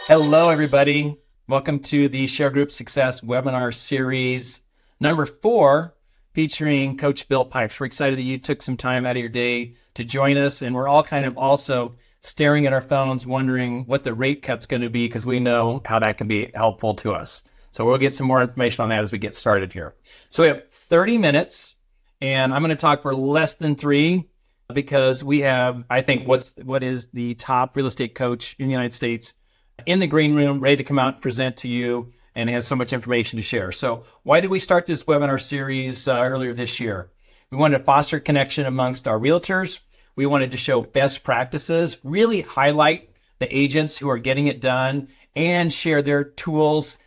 Hello, everybody. Welcome to the TheShareGroup Success Webinar Series number 4, featuring Coach Bill Pipes. We're excited that you took some time out of your day to join us, and we're all kind of also staring at our phones, wondering what the rate cut's going to be, because we know how that can be helpful to us. So we'll get some more information on that as we get started here. So we have 30 minutes, and I'm going to talk for less than 3 because we have, I think, what is the top real estate coach in the United States in the green room, ready to come out and present to you, and has so much information to share. So why did we start this webinar series earlier this year? We wanted to foster connection amongst our realtors. We wanted to show best practices, really highlight the agents who are getting it done, and share their tools,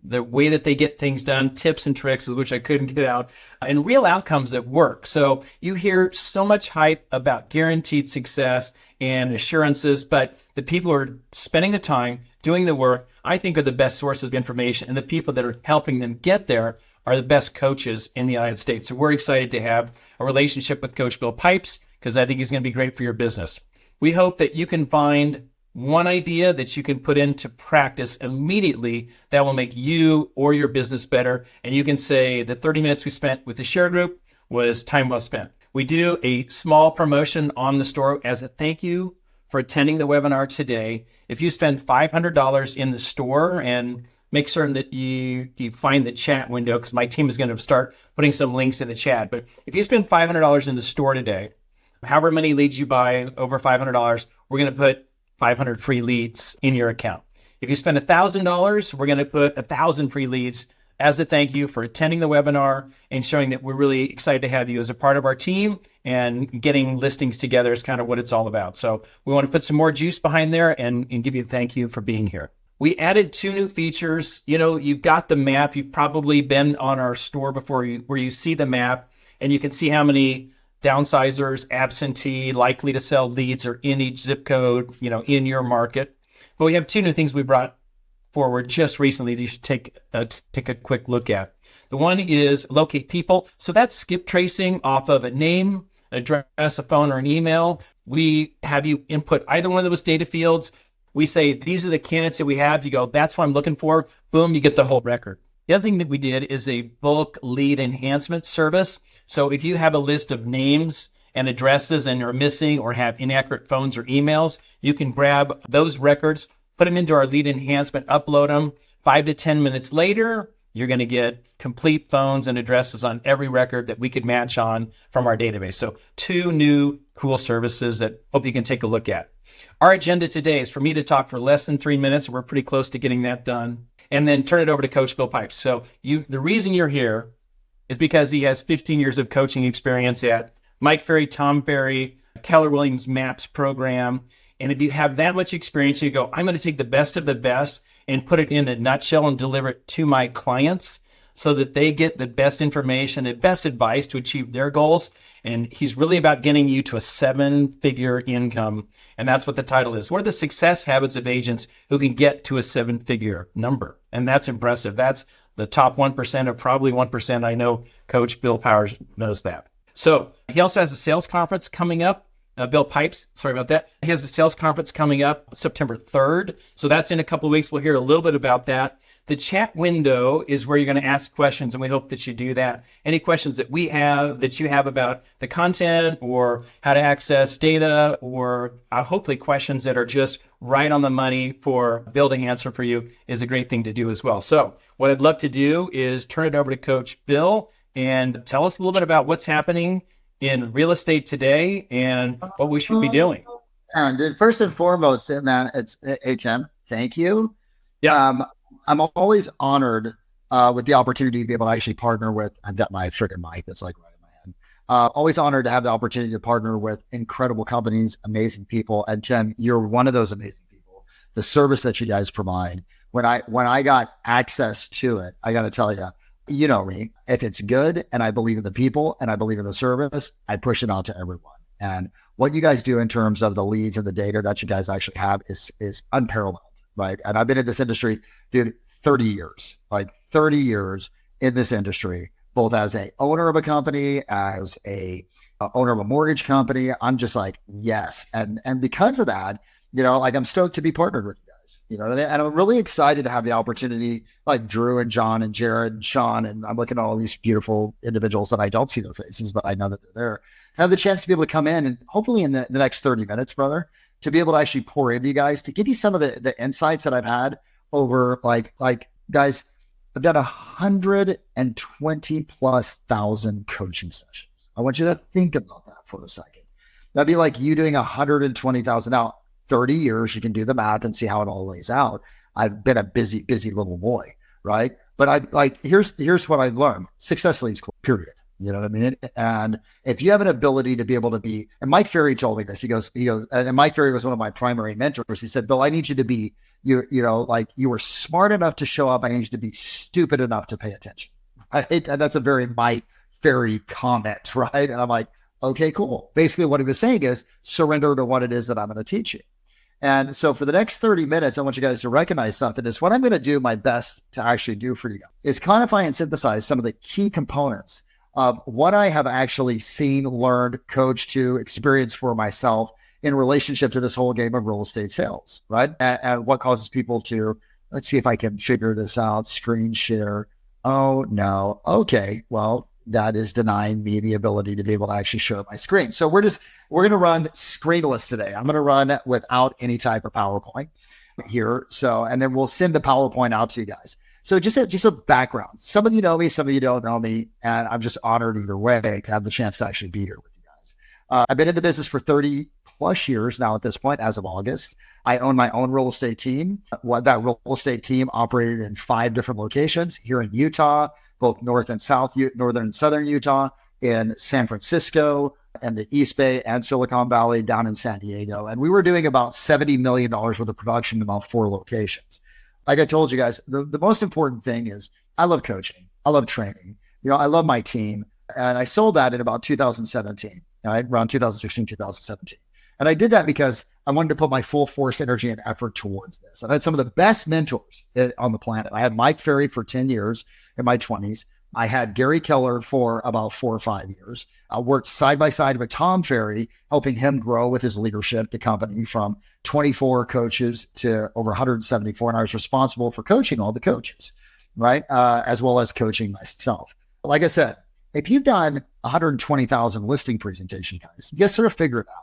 the way that they get things done, tips and tricks, which I couldn't get out, and real outcomes that work. So you hear so much hype about guaranteed success and assurances, but the people who are spending the time doing the work, I think, are the best sources of information, and the people that are helping them get there are the best coaches in the United States. So we're excited to have a relationship with Coach Bill Pipes, because I think he's going to be great for your business. We hope that you can find one idea that you can put into practice immediately that will make you or your business better. And you can say the 30 minutes we spent with the TheShareGroup was time well spent. We do a small promotion on the store as a thank you for attending the webinar today. If you spend $500 in the store, and make certain that you find the chat window, because my team is going to start putting some links in the chat. But if you spend $500 in the store today, however many leads you buy over $500, we're going to put 500 free leads in your account. If you spend $1,000, we're going to put 1,000 free leads as a thank you for attending the webinar and showing that we're really excited to have you as a part of our team, and getting listings together is kind of what it's all about. So we want to put some more juice behind there and give you a thank you for being here. We added 2 new features. You know, you've got the map. You've probably been on our store before, where you see the map and you can see how many downsizers, absentee, likely to sell leads are in each zip code, in your market. But we have 2 new things we brought forward just recently that you should take a quick look at. The one is locate people. So that's skip tracing off of a name, address, a phone, or an email. We have you input either one of those data fields. We say, these are the candidates that we have. You go, that's what I'm looking for. Boom, you get the whole record. The other thing that we did is a bulk lead enhancement service. So if you have a list of names and addresses and are missing or have inaccurate phones or emails, you can grab those records, put them into our lead enhancement, upload them. 5 to 10 minutes later, you're going to get complete phones and addresses on every record that we could match on from our database. So 2 new cool services that hope you can take a look at. Our agenda today is for me to talk for less than 3 minutes. We're pretty close to getting that done. And then turn it over to Coach Bill Pipes. So the reason you're here is because he has 15 years of coaching experience at Mike Ferry, Tom Ferry, Keller Williams MAPS program. And if you have that much experience, you go, I'm going to take the best of the best and put it in a nutshell and deliver it to my clients so that they get the best information and best advice to achieve their goals. And he's really about getting you to a 7-figure income. And that's what the title is. What are the success habits of agents who can get to a 7-figure number? And that's impressive. That's the top 1% of probably 1%. I know Coach Bill Powers knows that. So he also has a sales conference coming up. Bill Pipes, sorry about that. He has a sales conference coming up September 3rd. So that's in a couple of weeks. We'll hear a little bit about that. The chat window is where you're going to ask questions, and we hope that you do that. Any questions that we have, that you have about the content or how to access data, or hopefully questions that are just right on the money for Bill to answer for you, is a great thing to do as well. So what I'd love to do is turn it over to Coach Bill and tell us a little bit about what's happening in real estate today and what we should be doing. And first and foremost, man, it's HM. Thank you. Yeah. I'm always honored with the opportunity to be able to actually partner with, I've got my freaking mic that's like right in my hand. Always honored to have the opportunity to partner with incredible companies, amazing people. And Jen, you're one of those amazing people. The service that you guys provide, when I got access to it, I got to tell you, you know me, if it's good and I believe in the people and I believe in the service, I push it out to everyone. And what you guys do in terms of the leads and the data that you guys actually have is unparalleled, right? And I've been in this industry, dude, 30 years in this industry, both as a owner of a company, as a owner of a mortgage company. I'm just like, yes. And because of that, like I'm stoked to be partnered with you guys. And I'm really excited to have the opportunity, like Drew and John and Jared and Sean, and I'm looking at all these beautiful individuals that I don't see their faces, but I know that they're there. Have the chance to be able to come in and hopefully in the next 30 minutes, brother, to be able to actually pour into you guys, to give you some of the insights that I've had over like guys, I've done 120 plus thousand coaching sessions. I want you to think about that for a second. That'd be like you doing 120,000 out, 30 years. You can do the math and see how it all lays out. I've been a busy little boy, right? But here's what I've learned. Success leads, period. You know what I mean? And if you have an ability to be able to be, and Mike Ferry told me this, he goes, and Mike Ferry was one of my primary mentors. He said, Bill, I need you to be, you were smart enough to show up. I need you to be stupid enough to pay attention. Right? And that's a very Mike Ferry comment, right? And I'm like, okay, cool. Basically what he was saying is surrender to what it is that I'm going to teach you. And so for the next 30 minutes, I want you guys to recognize something. Is what I'm going to do my best to actually do for you is quantify and synthesize some of the key components of what I have actually seen, learned, coached to, experienced for myself in relationship to this whole game of real estate sales, right? And what causes people to, let's see if I can figure this out, screen share. Oh, no. Okay, well, that is denying me the ability to be able to actually show my screen. So we're going to run screenless today. I'm going to run without any type of PowerPoint here. So, and then we'll send the PowerPoint out to you guys. So just a background. Some of you know me, some of you don't know me, and I'm just honored either way to have the chance to actually be here with you guys. I've been in the business for 30 plus years now at this point, as of August. I own my own real estate team. That real estate team operated in 5 different locations here in Utah, both northern and southern Utah, in San Francisco and the East Bay and Silicon Valley down in San Diego. And we were doing about $70 million worth of production in about 4 locations. Like I told you guys, the most important thing is I love coaching. I love training. I love my team. And I sold that in about 2017, right? Around 2016, 2017. And I did that because I wanted to put my full force, energy, and effort towards this. I've had some of the best mentors on the planet. I had Mike Ferry for 10 years in my 20s. I had Gary Keller for about 4 or 5 years. I worked side by side with Tom Ferry, helping him grow with his leadership, the company from 24 coaches to over 174. And I was responsible for coaching all the coaches, right? As well as coaching myself. Like I said, if you've done 120,000 listing presentation, guys, you guys sort of figure it out.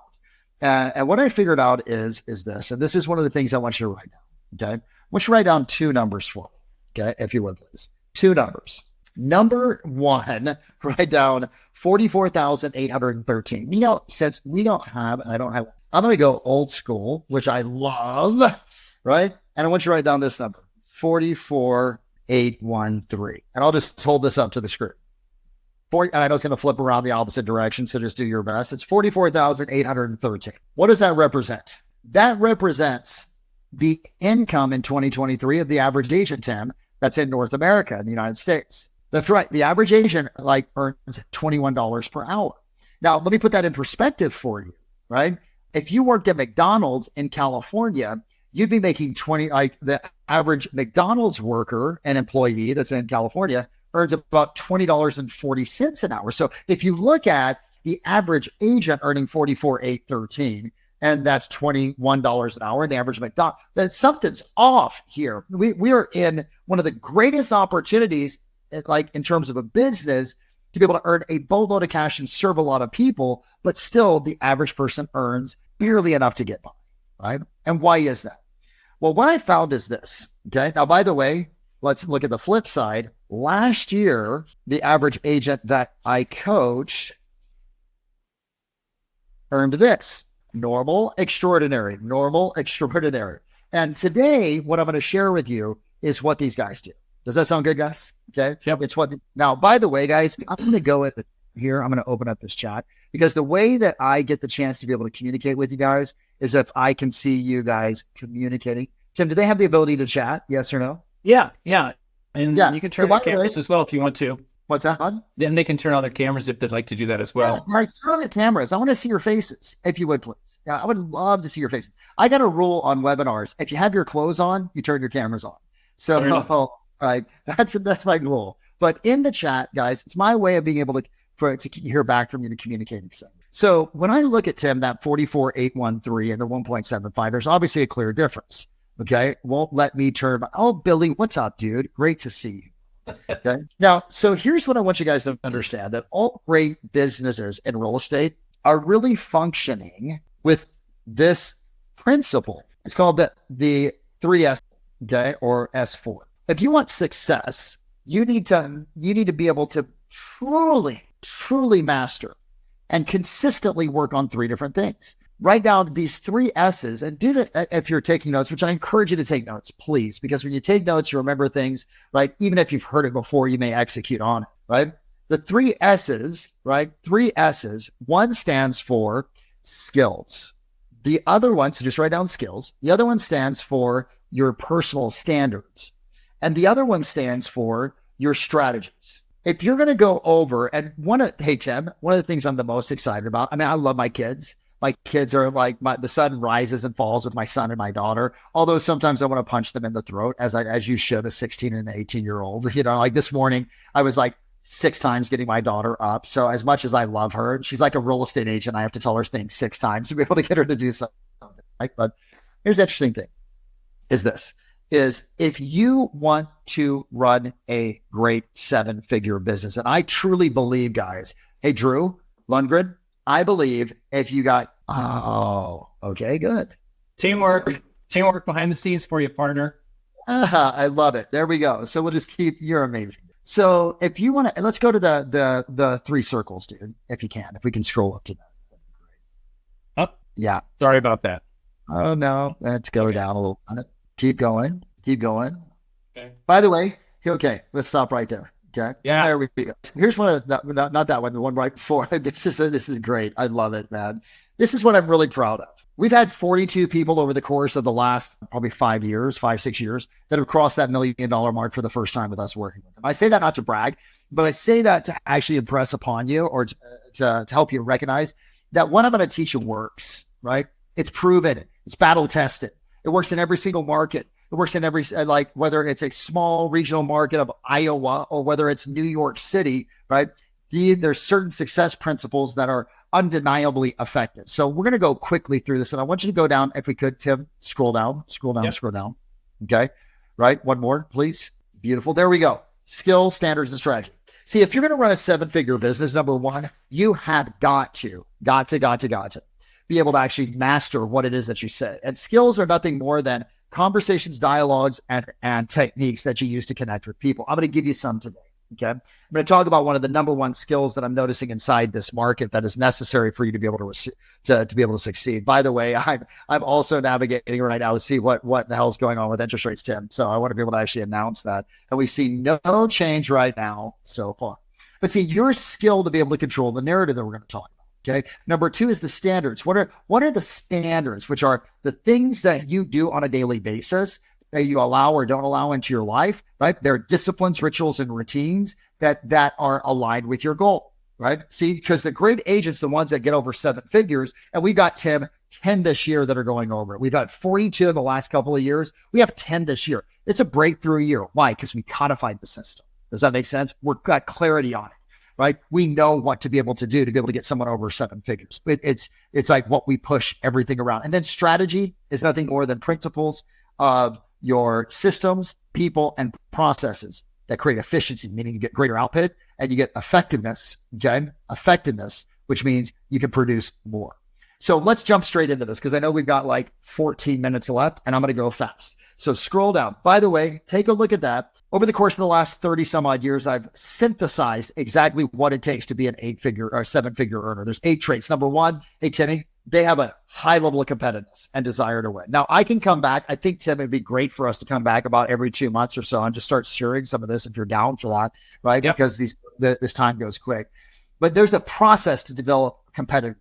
And what I figured out is this, and this is one of the things I want you to write down, okay? I want you to write down 2 numbers for me, okay? If you would, please. 2 numbers. Number 1, write down 44,813. Since we don't have, and I don't have, I'm going to go old school, which I love, right? And I want you to write down this number, 44,813. And I'll just hold this up to the screen. And I know it's going to flip around the opposite direction, so just do your best. It's 44,813. What does that represent? That represents the income in 2023 of the average agent, Tim, that's in North America, in the United States. That's right. The average agent earns $21 per hour. Now, let me put that in perspective for you, right? If you worked at McDonald's in California, you'd be making the average McDonald's worker and employee that's in California earns about $20.40 an hour. So if you look at the average agent earning $44,813, and that's $21 an hour, and the average McDonald's, then something's off here. We are in one of the greatest opportunities, in terms of a business, to be able to earn a boatload of cash and serve a lot of people, but still the average person earns barely enough to get by, right? And why is that? Well, what I found is this, okay? Now, by the way, let's look at the flip side. Last year, the average agent that I coached earned this: normal, extraordinary, normal, extraordinary. And today, what I'm going to share with you is what these guys do. Does that sound good, guys? Okay. Yep. Now, by the way, guys, I'm going to go with it here. I'm going to open up this chat because the way that I get the chance to be able to communicate with you guys is if I can see you guys communicating. Tim, do they have the ability to chat? Yes or no? Yeah. And you can turn on cameras as well if you want to. What's that? Then they can turn on their cameras if they'd like to do that as well. Yeah, right, turn on the cameras. I want to see your faces, if you would, please. Yeah, I would love to see your faces. I got a rule on webinars. If you have your clothes on, you turn your cameras on. So, right, that's my rule. But in the chat, guys, it's my way of being able to hear back from you to communicating something. So when I look at Tim, that 44,813 and the 1.75, there's obviously a clear difference, Okay. Won't let me turn. Oh, Billy, what's up, dude? Great to see you. Okay. Now, so here's what I want you guys to understand, that all great businesses in real estate are really functioning with this principle. It's called the 3S, okay, or S4. If you want success, you need to be able to truly master and consistently work on three different things. Write down these 3 S's and do that if you're taking notes, which I encourage you to take notes, please, because when you take notes, you remember things, right? Even if you've heard it before, you may execute on it, right? The 3 S's, right? 3 S's. One stands for skills. The other one, so just write down skills. The other one stands for your personal standards. And the other one stands for your strategies. If you're going to go over and hey, Tim, one of the things I'm the most excited about, I mean, I love my kids. My kids are like, the sun rises and falls with my son and my daughter. Although sometimes I want to punch them in the throat, as you should, a 16 and 18-year-old. You know, like this morning, I was like 6 times getting my daughter up. So as much as I love her, she's like a real estate agent. I have to tell her things 6 times to be able to get her to do something. Right? But here's the interesting thing is if you want to run a great 7-figure business, and I truly believe, guys, hey, Drew Lundgren, I believe if you got, okay, good. Teamwork behind the scenes for you, partner. I love it. There we go. So we'll just you're amazing. So if you want to, let's go to the 3 circles, dude, if you can, if we can scroll up to that. Up? Yeah. Sorry about that. Oh, no, let's go down a little. Keep going. Okay. By the way, okay, let's stop right there. Okay. Yeah. There we go. Here's one of not that one, the one right before. This is great. I love it, man. This is what I'm really proud of. We've had 42 people over the course of the last probably 5 years, 6 years, that have crossed that $1 million mark for the first time with us working with them. I say that not to brag, but I say that to actually impress upon you, or to help you recognize that what I'm going to teach you works, right? It's proven. It's battle tested. It works in every single market. It works in every, like, whether it's a small regional market of Iowa or whether it's New York City, right? There's certain success principles that are undeniably effective. So we're going to go quickly through this. And I want you to go down, if we could, Tim, scroll down. Okay. Right. One more, please. Beautiful. There we go. Skill, standards, and strategy. See, if you're going to run a 7-figure business, number one, you have got to be able to actually master what it is that you say. And skills are nothing more than conversations, dialogues, and techniques that you use to connect with people. I'm going to give you some today. Okay. I'm going to talk about one of the number one skills that I'm noticing inside this market that is necessary for you to be able to be able to succeed. By the way, I'm also navigating right now to see what the hell's going on with interest rates, Tim. So I want to be able to actually announce that. And we see no change right now so far. But see, your skill to be able to control the narrative that we're going to talk about. Okay. Number 2 is the standards. What are the standards, which are the things that you do on a daily basis that you allow or don't allow into your life, right? There are disciplines, rituals, and routines that are aligned with your goal, right? See, because the great agents, the ones that get over 7 figures, and we got, Tim, 10 this year that are going over it. We've got 42 in the last couple of years. We have 10 this year. It's a breakthrough year. Why? Because we codified the system. Does that make sense? We've got clarity on it, right? We know what to be able to do to be able to get someone over 7 figures. It's like what we push everything around. And then strategy is nothing more than principles of your systems, people, and processes that create efficiency, meaning you get greater output and you get effectiveness, okay? Effectiveness, which means you can produce more. So let's jump straight into this because I know we've got like 14 minutes left and I'm going to go fast. So scroll down. By the way, take a look at that. Over the course of the last 30 some odd years, I've synthesized exactly what it takes to be an 8-figure or 7-figure earner. There's 8 traits. Number 1, hey, Timmy, they have a high level of competitiveness and desire to win. Now, I can come back. I think, Tim, it'd be great for us to come back about every 2 months or so and just start sharing some of this if you're down for that, right? Yep. Because this time goes quick. But there's a process to develop competitiveness.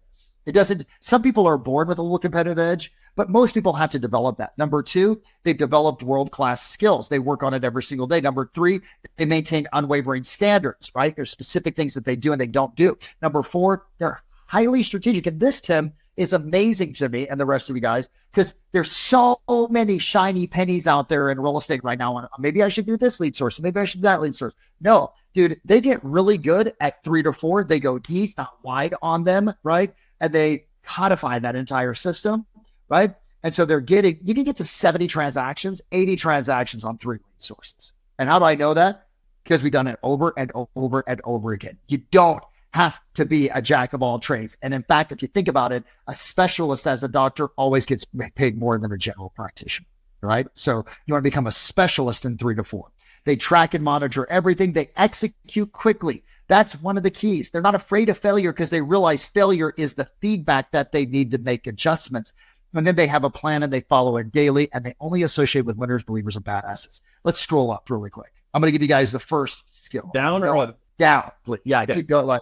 Some people are born with a little competitive edge, but most people have to develop that. Number 2, they've developed world-class skills. They work on it every single day. Number 3, they maintain unwavering standards, right? There's specific things that they do and they don't do. Number 4, they're highly strategic. And this, Tim, is amazing to me and the rest of you guys because there's so many shiny pennies out there in real estate right now. Maybe I should do this lead source. Maybe I should do that lead source. No, dude, they get really good at 3 to 4. They go deep, not wide on them, right? And they codify that entire system, right? And so you can get to 70 transactions, 80 transactions on 3 lead sources. And how do I know that? Because we've done it over and over and over again. You don't have to be a jack of all trades. And in fact, if you think about it, a specialist as a doctor always gets paid more than a general practitioner, right? So you want to become a specialist in 3 to 4. They track and monitor everything. They execute quickly. That's one of the keys. They're not afraid of failure because they realize failure is the feedback that they need to make adjustments. And then they have a plan and they follow it daily, and they only associate with winners, believers, and badasses. Let's scroll up really quick. I'm going to give you guys the first skill. Down or up? Down. Yeah, I keep going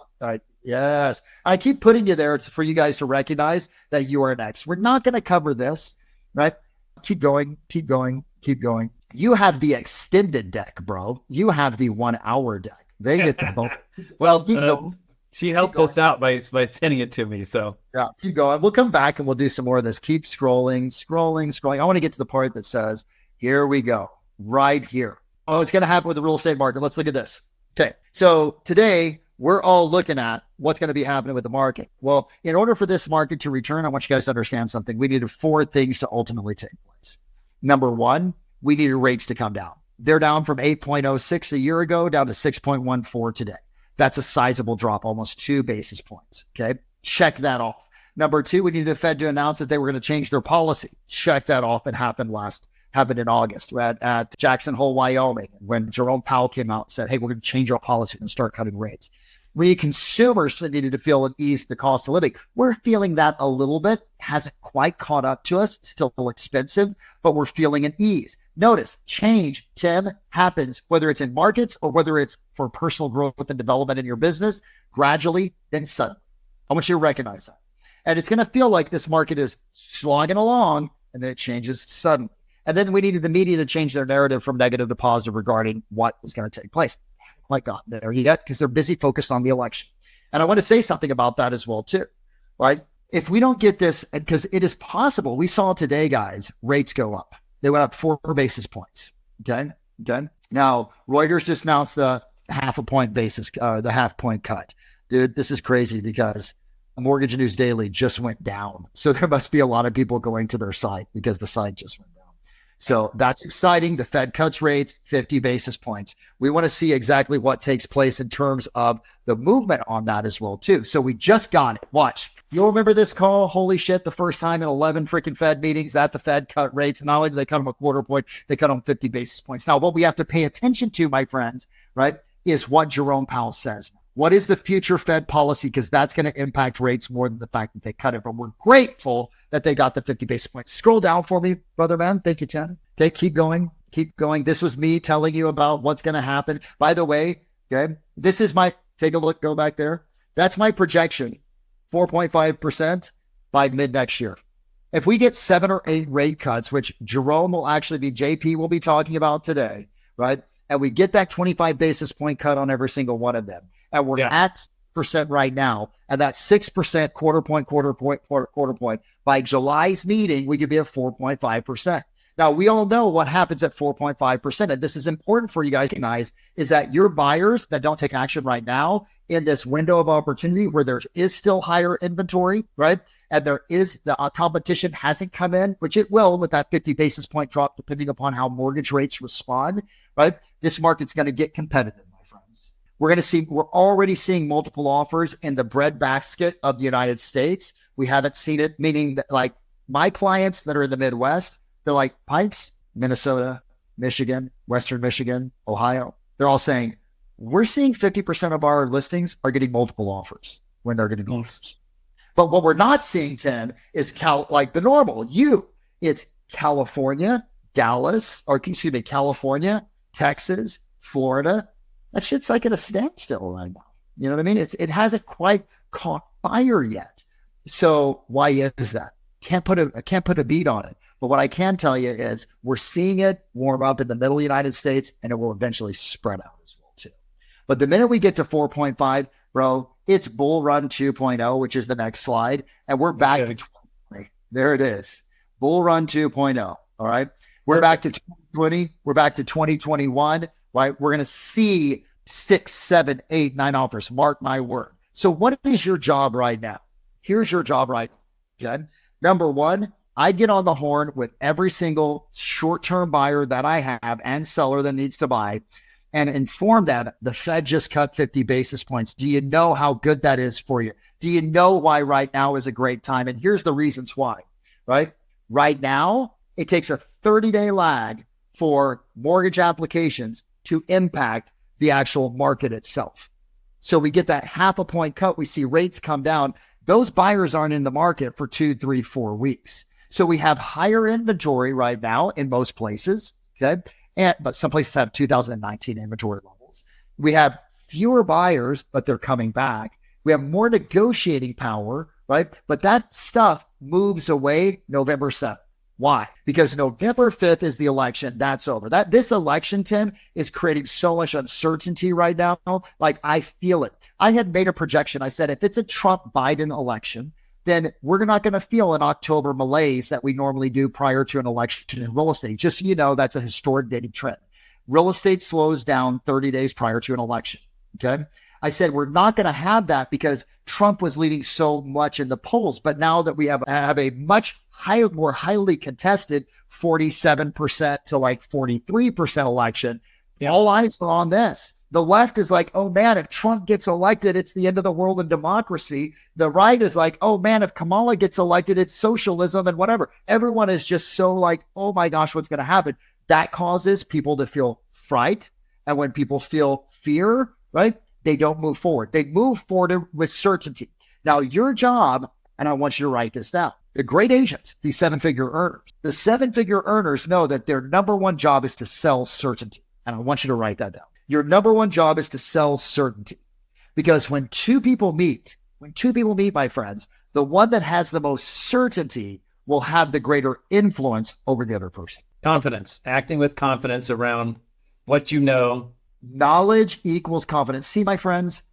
yes. I keep putting you there. It's for you guys to recognize that you are next. We're not going to cover this, right? Keep going. You have the extended deck, bro. You have the 1 hour deck. They get the whole. Well, she helped us out by sending it to me. So yeah, keep going. We'll come back and we'll do some more of this. Keep scrolling. I want to get to the part that says, here we go, right here. Oh, it's going to happen with the real estate market. Let's look at this. Okay. So today we're all looking at what's going to be happening with the market. Well, in order for this market to return, I want you guys to understand something. We needed 4 things to ultimately take place. Number 1, we needed rates to come down. They're down from 8.06 a year ago down to 6.14 today. That's a sizable drop, almost 2 basis points. Okay. Check that off. Number 2, we needed the Fed to announce that they were going to change their policy. Check that off. It happened in August at Jackson Hole, Wyoming, when Jerome Powell came out and said, hey, we're going to change our policy and start cutting rates. We consumers needed to feel at ease the cost of living. We're feeling that a little bit. Hasn't quite caught up to us. Still expensive, but we're feeling at ease. Notice change, Tim, happens whether it's in markets or whether it's for personal growth and development in your business, gradually, then suddenly. I want you to recognize that. And it's going to feel like this market is slogging along and then it changes suddenly. And then we needed the media to change their narrative from negative to positive regarding what is going to take place. Like God, there you go, because they're busy focused on the election. And I want to say something about that as well, too, right? If we don't get this, because it is possible, we saw today, guys, rates go up. They went up 4 basis points. Okay. Now, Reuters just announced the half point cut. Dude, this is crazy because Mortgage News Daily just went down. So there must be a lot of people going to their site because the site just went down. So that's exciting. The Fed cuts rates 50 basis points. We want to see exactly what takes place in terms of the movement on that as well, too. So we just got it. Watch. You'll remember this call. Holy shit. The first time in 11 freaking Fed meetings that the Fed cut rates. Not only do they cut them a quarter point, they cut them 50 basis points. Now, what we have to pay attention to, my friends, right, is what Jerome Powell says. What is the future Fed policy? Because that's going to impact rates more than the fact that they cut it. But we're grateful that they got the 50 basis points. Scroll down for me, brother man. Thank you, Tim. Okay, keep going. This was me telling you about what's going to happen. By the way, okay, this is take a look, go back there. That's my projection, 4.5% by mid next year. If we get 7 or 8 rate cuts, which JP will be talking about today, right? And we get that 25 basis point cut on every single one of them. And we're at percent right now, and that 6% quarter point. By July's meeting, we could be at 4.5%. Now, we all know what happens at 4.5%, and this is important for you guys to recognize, is that your buyers that don't take action right now in this window of opportunity where there is still higher inventory, right? And there is the competition hasn't come in, which it will with that 50 basis point drop, depending upon how mortgage rates respond, right? This market's going to get competitive. We're already seeing multiple offers in the breadbasket of the United States. We haven't seen it, meaning that like my clients that are in the Midwest, they're like Pikes, Minnesota, Michigan, Western Michigan, Ohio. They're all saying, we're seeing 50% of our listings are getting multiple offers when they're getting offers. But what we're not seeing, Tim, is like the normal. It's California, California, Texas, Florida. That shit's like at a standstill right now. You know what I mean? It hasn't quite caught fire yet. So why is that? Can't put a beat on it. But what I can tell you is we're seeing it warm up in the middle of the United States, and it will eventually spread out as well too. But the minute we get to 4.5, bro, it's Bull Run 2.0, which is the next slide, and we're back to 2020. There it is, Bull Run 2.0. All right, we're back to 2020. We're back to 2021. Right? We're going to see 6, 7, 8, 9 offers. Mark my word. So what is your job right now? Here's your job right now. Okay? Number 1, I'd get on the horn with every single short-term buyer that I have and seller that needs to buy and inform them the Fed just cut 50 basis points. Do you know how good that is for you? Do you know why right now is a great time? And here's the reasons why, right? Right now, it takes a 30-day lag for mortgage applications to impact the actual market itself. So we get that half a point cut. We see rates come down. Those buyers aren't in the market for 2, 3, 4 weeks. So we have higher inventory right now in most places, okay? But some places have 2019 inventory levels. We have fewer buyers, but they're coming back. We have more negotiating power, right? But that stuff moves away November 7th. Why? Because November 5th is the election. That's over. This election, Tim, is creating so much uncertainty right now. Like, I feel it. I had made a projection. I said, if it's a Trump-Biden election, then we're not going to feel an October malaise that we normally do prior to an election in real estate. Just so you know, that's a historic dated trend. Real estate slows down 30 days prior to an election. Okay. I said, we're not going to have that because Trump was leading so much in the polls. But now that we have a much more highly contested 47% to like 43% election, all eyes are on this. The left is like, oh man, if Trump gets elected, it's the end of the world in democracy. The right is like, oh man, if Kamala gets elected, it's socialism and whatever. Everyone is just so like, oh my gosh, what's going to happen? That causes people to feel fright. And when people feel fear, right, they don't move forward. They move forward with certainty. Now, your job, and I want you to write this down, the great agents, these 7-figure earners, the 7-figure earners know that their number one job is to sell certainty. And I want you to write that down. Your number one job is to sell certainty. Because when two people meet, my friends, the one that has the most certainty will have the greater influence over the other person. Confidence, acting with confidence around what you know. Knowledge equals confidence. See, my friends,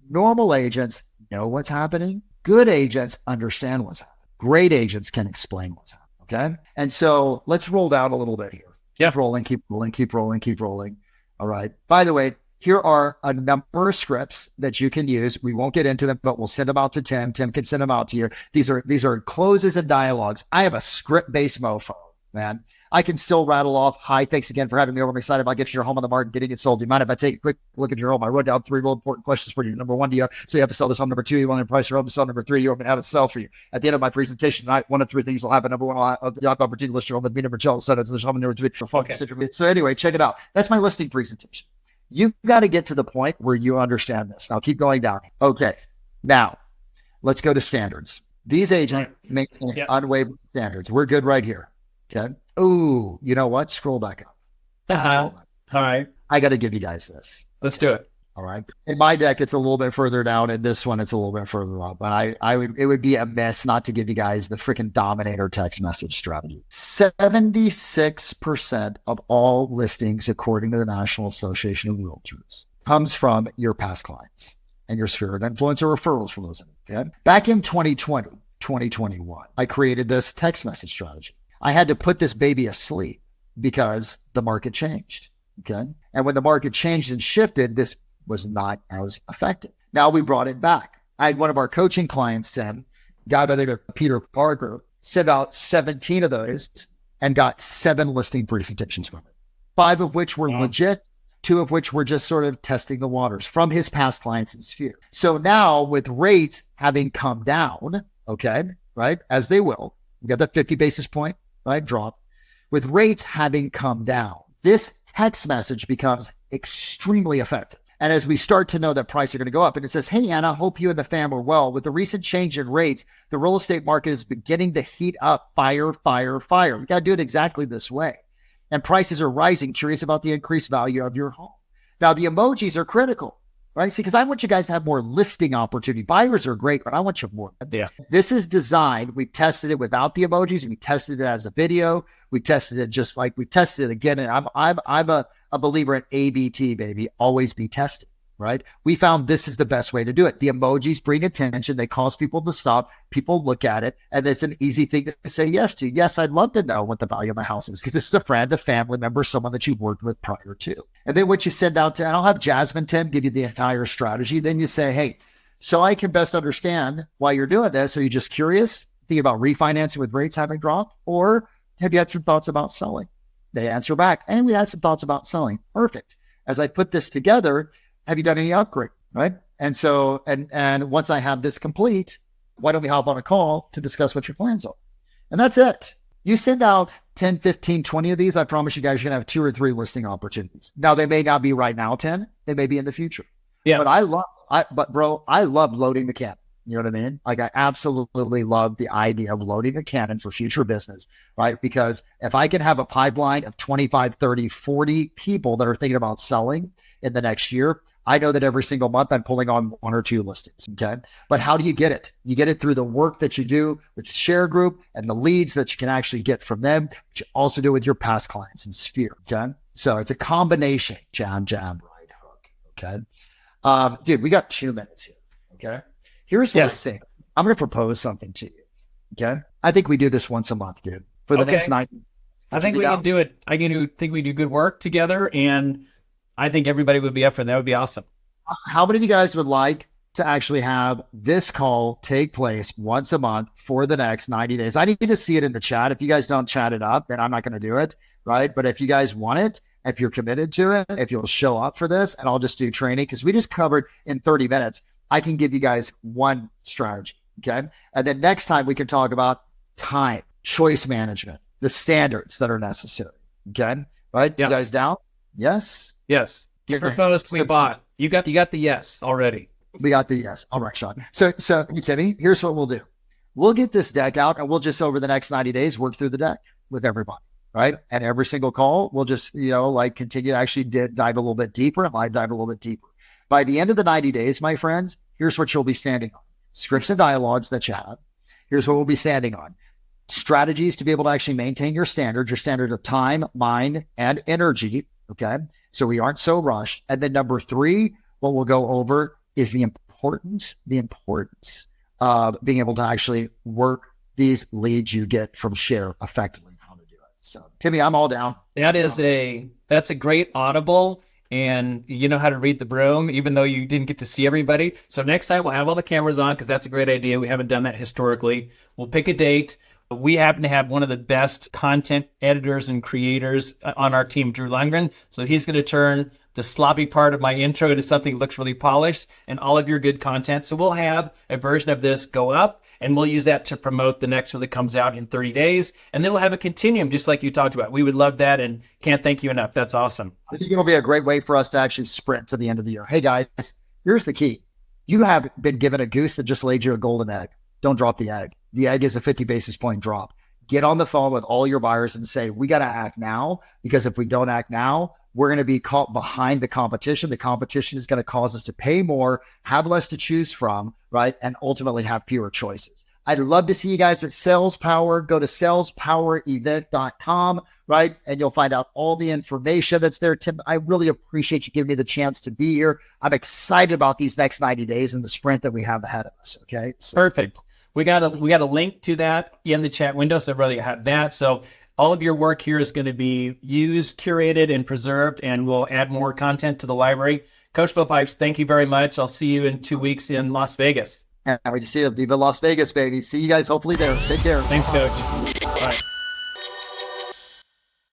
normal agents know what's happening. Good agents understand what's happening. Great agents can explain what's happening. Okay. And so let's roll down a little bit here. Yeah. Keep rolling. All right. By the way, here are a number of scripts that you can use. We won't get into them, but we'll send them out to Tim. Tim can send them out to you. These are closes and dialogues. I have a script-based mofo, man. I can still rattle off. Hi, thanks again for having me over. I'm excited about getting your home on the market, getting it sold. Do you mind if I take a quick look at your home? I wrote down 3 real important questions for you. Number 1, you have to sell this home. Number 2, you want to price your home to sell. Number 3, you want to have it sell for you. At the end of my presentation tonight, 1 of 3 things will happen. Number 1, I'll have the opportunity to list your home with me. Number 2, I'll sell it to the home. Number 3, okay. So anyway, check it out. That's my listing presentation. You've got to get to the point where you understand this. Now keep going down. Okay. Now let's go to standards. These agents maintain unwavering standards. We're good right here. Okay. Oh, you know what? Scroll back up. All right. I got to give you guys this. Let's do it. All right. In my deck, it's a little bit further down. In this one, it's a little bit further up. But it would be a mess not to give you guys the freaking Dominator text message strategy. 76% of all listings, according to the National Association of Realtors, comes from your past clients and your sphere of influence or referrals from those. Okay. Back in 2020, 2021, I created this text message strategy. I had to put this baby asleep because the market changed. Okay. And when the market changed and shifted, this was not as effective. Now we brought it back. I had one of our coaching clients, Tim, a guy by the name of Peter Parker, sent out 17 of those and got 7 listing presentations from it. 5 of which were legit, 2 of which were just sort of testing the waters from his past clients and sphere. So now with rates having come down, okay, right, as they will, we got that 50 basis point, right, drop. With rates having come down, this text message becomes extremely effective. And as we start to know that prices are going to go up, and it says, hey, Anna, hope you and the fam are well. With the recent change in rates, the real estate market is beginning to heat up. Fire, fire, fire. We got to do it exactly this way. And prices are rising. Curious about the increased value of your home. Now, the emojis are critical, right? See, because I want you guys to have more listing opportunity. Buyers are great, but I want you more. Yeah. This is designed. We tested it without the emojis. We tested it as a video. We tested it just like we tested it again. And I'm a believer in ABT, baby. Always be tested, right? We found this is the best way to do it. The emojis bring attention. They cause people to stop. People look at it, and it's an easy thing to say yes to. Yes, I'd love to know what the value of my house is because this is a friend, a family member, someone that you've worked with prior to. And then what you send out to, and I'll have Jasmine, Tim, give you the entire strategy. Then you say, hey, so I can best understand why you're doing this. Are you just curious? thinking about refinancing with rates having dropped? Or have you had some thoughts about selling? They answer back, and we had some thoughts about selling. Perfect. As I put this together, have you done any upgrade? Right. And so, and once I have this complete, why don't we hop on a call to discuss what your plans are? And that's it. You send out 10, 15, 20 of these, I promise you guys, you're going to have 2 or 3 listing opportunities. Now, they may not be right now 10. They may be in the future. Yeah. But I love loading the cannon. You know what I mean? Like, I absolutely love the idea of loading the cannon for future business, right? Because if I can have a pipeline of 25, 30, 40 people that are thinking about selling in the next year, I know that every single month I'm pulling on 1 or 2 listings. Okay. But how do you get it? You get it through the work that you do with ShareGroup and the leads that you can actually get from them, but you also do with your past clients in Sphere. Okay. So it's a combination, jab, right hook. Okay. Dude, we got 2 minutes here. Okay. Here's what I think. I'm going to propose something to you. Okay. I think we do this once a month, dude, for the next 9. I think we can do it. Think we do good work together, and I think everybody would be up for that. That would be awesome. How many of you guys would like to actually have this call take place once a month for the next 90 days? I need to see it in the chat. If you guys don't chat it up, then I'm not going to do it, right? But if you guys want it, if you're committed to it, if you'll show up for this, and I'll just do training, because we just covered in 30 minutes, I can give you guys one strategy, okay? And then next time we can talk about time, choice management, the standards that are necessary, okay? Right? Yeah. You guys down? Yes? Yes. Give her bonus to bot. You got the yes already. We got the yes. All right, Sean. So Timmy, here's what we'll do. We'll get this deck out, and we'll just over the next 90 days work through the deck with everybody, right? And every single call, we'll just continue to actually dive a little bit deeper, and dive a little bit deeper. By the end of the 90 days, my friends, here's what you'll be standing on: scripts and dialogues that you have. Here's what we'll be standing on: strategies to be able to actually maintain your standard of time, mind, and energy. Okay. So we aren't so rushed. And then number 3, what we'll go over is the importance of being able to actually work these leads you get from Share effectively, how to do it. So Timmy, I'm all down. That's a great audible, and you know how to read the room, even though you didn't get to see everybody. So next time we'll have all the cameras on, because that's a great idea. We haven't done that historically. We'll pick a date. We happen to have one of the best content editors and creators on our team, Drew Lundgren. So he's going to turn the sloppy part of my intro into something that looks really polished, and all of your good content. So we'll have a version of this go up, and we'll use that to promote the next one that comes out in 30 days. And then we'll have a continuum, just like you talked about. We would love that, and can't thank you enough. That's awesome. This is going to be a great way for us to actually sprint to the end of the year. Hey guys, here's the key. You have been given a goose that just laid you a golden egg. Don't drop the egg. The egg is a 50 basis point drop. Get on the phone with all your buyers and say, we got to act now, because if we don't act now, we're going to be caught behind the competition. The competition is going to cause us to pay more, have less to choose from, right? And ultimately have fewer choices. I'd love to see you guys at Sales Power. Go to salespowerevent.com, right? And you'll find out all the information that's there. Tim, I really appreciate you giving me the chance to be here. I'm excited about these next 90 days and the sprint that we have ahead of us. Okay. So. Perfect. We got a link to that in the chat window, so everybody have that. So all of your work here is going to be used, curated, and preserved, and we'll add more content to the library. Coach Bill Pipes, thank you very much. I'll see you in 2 weeks in Las Vegas. Can't wait to see you. Viva Las Vegas, baby. See you guys hopefully there. Take care. Thanks, Coach. All right.